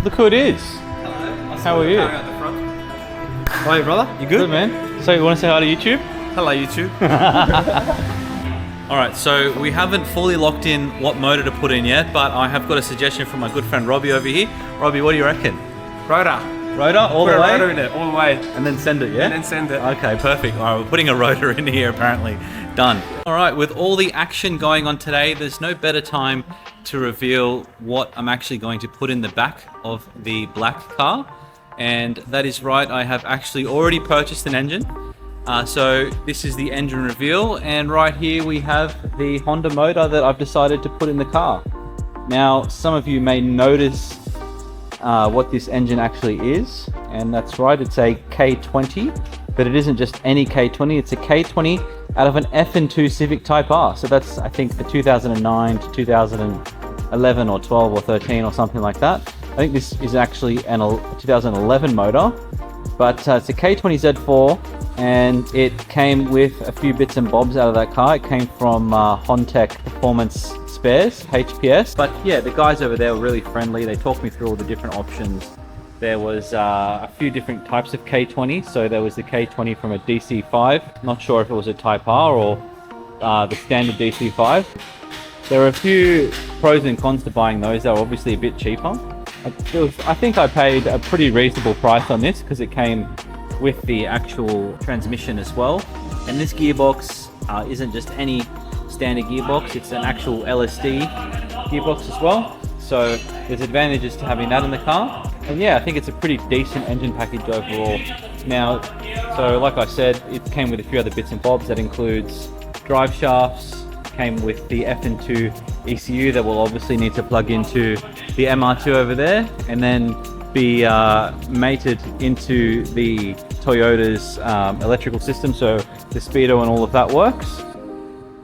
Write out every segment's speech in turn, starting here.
Look who it is. Hello. How are you? At the front. How are you, brother? You good? Good, man. So you want to say hi to YouTube? Hello, YouTube. Alright, so we haven't fully locked in what motor to put in yet, but I have got a suggestion from my good friend Robbie over here. Robbie, what do you reckon? Rotor. Rotor? All Put the a way? rotor in it, all the way. And then send it, yeah? And then send it. Okay, perfect. Alright, we're putting a rotor in here apparently. Done. Alright, with all the action going on today, there's no better time to reveal what I'm actually going to put in the back of the black car. And that is right, I have actually already purchased an engine. So this is the engine reveal, and right here we have the Honda motor that I've decided to put in the car. Now, some of you may notice what this engine actually is, and that's right, it's a K20, but it isn't just any K20, it's a K20 out of an FN2 Civic Type R. So that's, I think, the 2009 to 2011 or 12 or 13 or something like that. I think this is actually a 2011 motor, but it's a K20 Z4, and it came with a few bits and bobs out of that car. It came from Hontech Performance Spares, HPS. But yeah, the guys over there were really friendly. They talked me through all the different options. There was a few different types of K20. So there was the K20 from a DC5. Not sure if it was a Type R or the standard DC5. There were a few pros and cons to buying those. They were obviously a bit cheaper. I think I paid a pretty reasonable price on this because it came with the actual transmission as well. And this gearbox isn't just any standard gearbox, it's an actual LSD gearbox as well. So there's advantages to having that in the car. And yeah, I think it's a pretty decent engine package overall. Now, so like I said, it came with a few other bits and bobs. That includes drive shafts, came with the FN2 ECU that will obviously need to plug into the MR2 over there, and then be mated into the Toyota's electrical system, so the speedo and all of that works.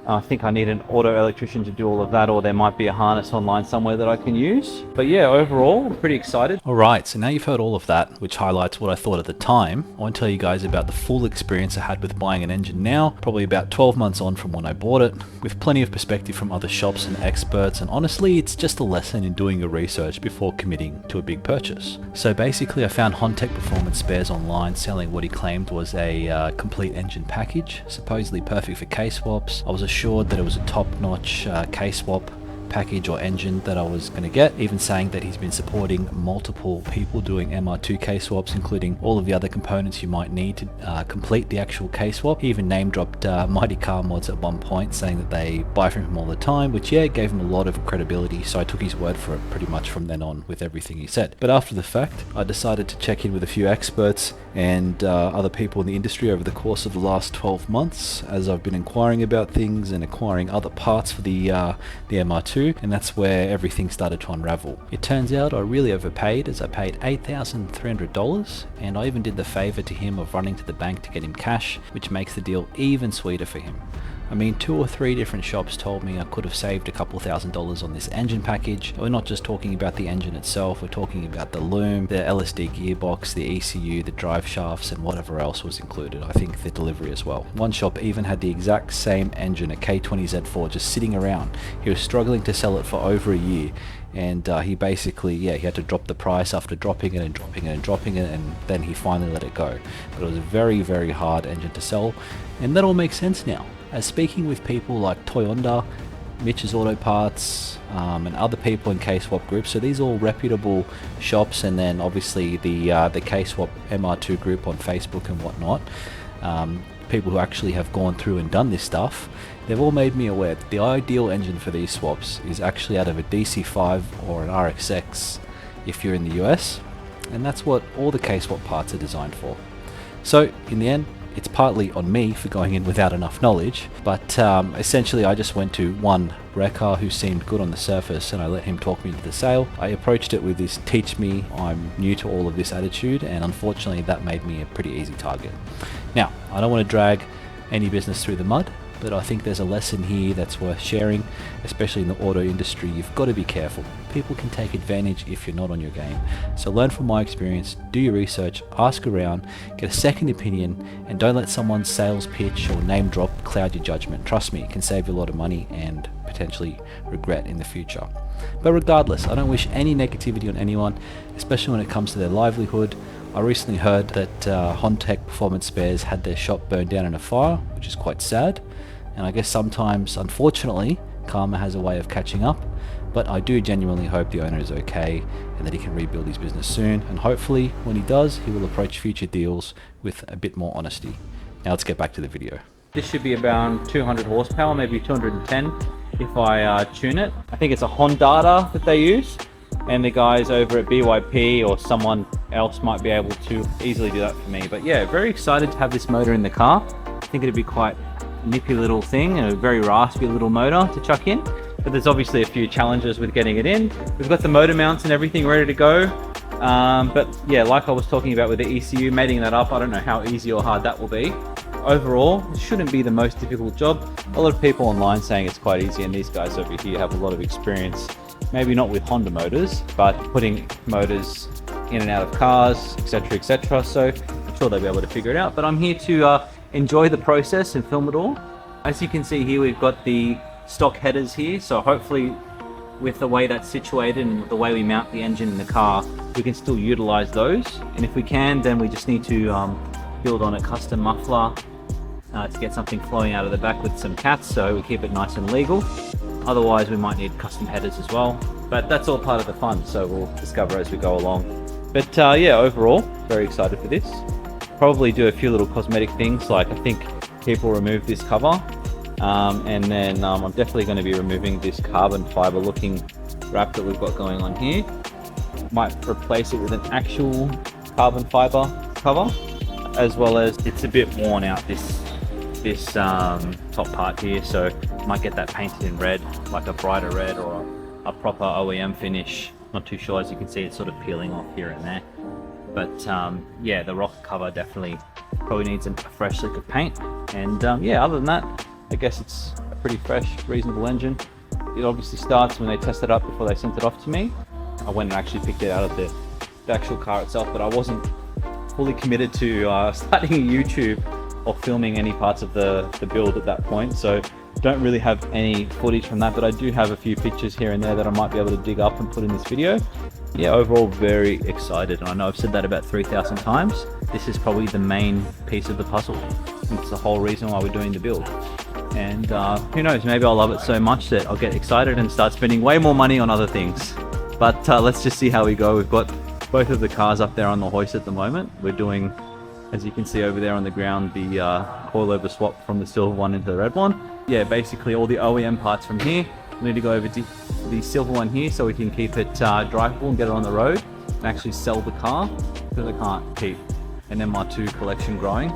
I think I need an auto electrician to do all of that, or there might be a harness online somewhere that I can use. But yeah, overall, I'm pretty excited. Alright, so now you've heard all of that, which highlights what I thought at the time. I want to tell you guys about the full experience I had with buying an engine now, probably about 12 months on from when I bought it, with plenty of perspective from other shops and experts, and honestly, it's just a lesson in doing your research before committing to a big purchase. So basically, I found Hontech Performance Spares online selling what he claimed was a complete engine package, supposedly perfect for K-swaps. I was assured that it was a top-notch K-swap package or engine that I was going to get, even saying that he's been supporting multiple people doing MR2 K-swaps, including all of the other components you might need to complete the actual K-swap. He even name-dropped Mighty Car Mods at one point, saying that they buy from him all the time, which yeah, gave him a lot of credibility, so I took his word for it pretty much from then on with everything he said. But after the fact, I decided to check in with a few experts and other people in the industry over the course of the last 12 months, as I've been inquiring about things and acquiring other parts for the MR2, and that's where everything started to unravel. It turns out I really overpaid, as I paid $8,300, and I even did the favor to him of running to the bank to get him cash, which makes the deal even sweeter for him. I mean, 2 or 3 different shops told me I could have saved a couple $1,000s on this engine package. We're not just talking about the engine itself, we're talking about the loom, the LSD gearbox, the ECU, the drive shafts, and whatever else was included. I think the delivery as well. One shop even had the exact same engine, a K20 Z4, just sitting around. He was struggling to sell it for over a year, and he basically, yeah, he had to drop the price after dropping it and dropping it and dropping it, and then he finally let it go. But it was a very, very hard engine to sell, and that all makes sense now. As speaking with people like Toyota, Mitch's Auto Parts, and other people in K-Swap groups, so these are all reputable shops, and then obviously the K-Swap MR2 group on Facebook and whatnot, people who actually have gone through and done this stuff, they've all made me aware that the ideal engine for these swaps is actually out of a DC5 or an RXX if you're in the US, and that's what all the K-Swap parts are designed for. So in the end, it's partly on me for going in without enough knowledge, but essentially I just went to one wrecker who seemed good on the surface, and I let him talk me into the sale. I approached it with this teach me, I'm new to all of this attitude, and unfortunately that made me a pretty easy target. Now, I don't want to drag any business through the mud, but I think there's a lesson here that's worth sharing, especially in the auto industry. You've got to be careful. People can take advantage if you're not on your game. So learn from my experience, do your research, ask around, get a second opinion, and don't let someone's sales pitch or name drop cloud your judgment. Trust me, it can save you a lot of money and potentially regret in the future. But regardless, I don't wish any negativity on anyone, especially when it comes to their livelihood. I recently heard that Hontech Performance Spares had their shop burned down in a fire, which is quite sad. And I guess sometimes, unfortunately, karma has a way of catching up. But I do genuinely hope the owner is okay and that he can rebuild his business soon. And hopefully, when he does, he will approach future deals with a bit more honesty. Now let's get back to the video. This should be about 200 horsepower, maybe 210 if I tune it. I think it's a Honda that they use, and the guys over at BYP or someone else might be able to easily do that for me. But yeah, very excited to have this motor in the car. I think it'd be quite a nippy little thing and a very raspy little motor to chuck in. But there's obviously a few challenges with getting it in. We've got the motor mounts and everything ready to go. But yeah, like I was talking about with the ECU, mating that up, I don't know how easy or hard that will be. Overall, it shouldn't be the most difficult job. A lot of people online saying it's quite easy, and these guys over here have a lot of experience, maybe not with Honda motors, but putting motors in and out of cars, etc, etc. So I'm sure they'll be able to figure it out. But I'm here to enjoy the process and film it all. As you can see here, we've got the stock headers here, so hopefully with the way that's situated and the way we mount the engine in the car, we can still utilize those. And if we can, then we just need to build on a custom muffler to get something flowing out of the back with some cats, so we keep it nice and legal. Otherwise, we might need custom headers as well, but that's all part of the fun, so we'll discover as we go along. But yeah, overall, very excited for this. Probably do a few little cosmetic things, like I think people remove this cover, and then I'm definitely going to be removing this carbon fiber looking wrap that we've got going on here. Might replace it with an actual carbon fiber cover, as well as it's a bit worn out, this top part here, so might get that painted in red, like a brighter red or a proper OEM finish. Not too sure, as you can see it's sort of peeling off here and there. But yeah, the rocker cover definitely probably needs a fresh lick of paint. And yeah, other than that, I guess it's a pretty fresh, reasonable engine. It obviously starts when they test it up before they sent it off to me. I went and actually picked it out of the actual car itself, but I wasn't fully committed to starting a YouTube or filming any parts of the build at that point, so don't really have any footage from that, but I do have a few pictures here and there that I might be able to dig up and put in this video. Yeah, overall very excited, and I know I've said that about 3,000 times. This is probably the main piece of the puzzle. It's the whole reason why we're doing the build. And who knows, maybe I'll love it so much that I'll get excited and start spending way more money on other things. But let's just see how we go. We've got both of the cars up there on the hoist at the moment. We're doing, as you can see over there on the ground, the coilover swap from the silver one into the red one. Yeah, basically all the OEM parts from here. We need to go over to the silver one here so we can keep it drivable and get it on the road and actually sell the car, because I can't keep an MR2 collection growing.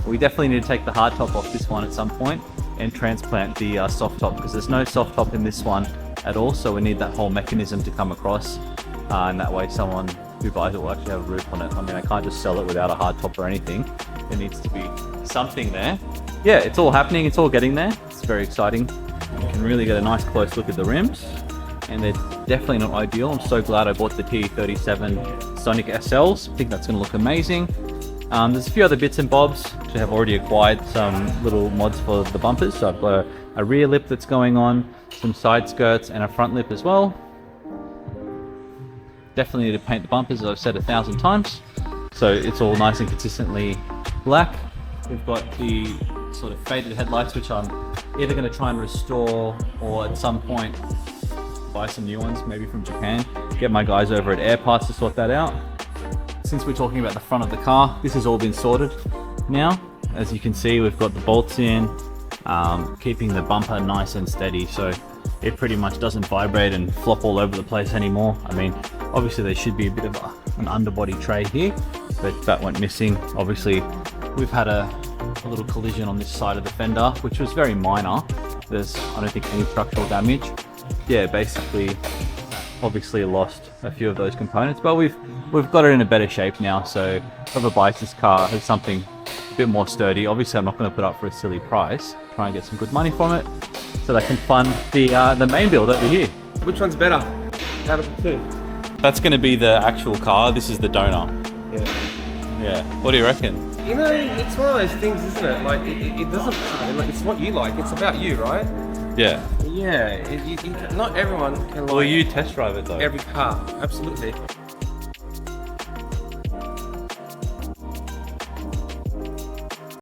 We definitely need to take the hard top off this one at some point and transplant the soft top, because there's no soft top in this one at all, so we need that whole mechanism to come across, and that way someone who buys it will actually have a roof on it. I mean, I can't just sell it without a hard top or anything. There needs to be something there. Yeah, it's all happening, it's all getting there. It's very exciting. You can really get a nice close look at the rims, and they're definitely not ideal. I'm so glad I bought the T37 Sonic SLs. I think that's going to look amazing. There's a few other bits and bobs, which I have already acquired some little mods for the bumpers. So I've got a rear lip that's going on, some side skirts, and a front lip as well. Definitely need to paint the bumpers, as I've said 1,000 times, so it's all nice and consistently black. We've got the sort of faded headlights, which I'm either going to try and restore or at some point buy some new ones, maybe from Japan. Get my guys over at Air Parts to sort that out. Since we're talking about the front of the car, this has all been sorted now. As you can see, we've got the bolts in, keeping the bumper nice and steady, so it pretty much doesn't vibrate and flop all over the place anymore. I mean, obviously there should be a bit of an underbody tray here, but that went missing. Obviously, we've had a little collision on this side of the fender, which was very minor. There's, I don't think, any structural damage. Yeah, basically obviously lost a few of those components, but we've got it in a better shape now. So whoever buys this car has something a bit more sturdy. Obviously, I'm not going to put up for a silly price. Try and get some good money from it, so they can fund the main build over here. Which one's better out of the two? That's going to be the actual car. This is the donor. Yeah. Yeah. What do you reckon? You know, it's one of those things, isn't it? Like, it doesn't matter. Like, it's what you like. It's about you, right? Yeah. Yeah. Not everyone can like Well, you test drive it though. every car. Absolutely.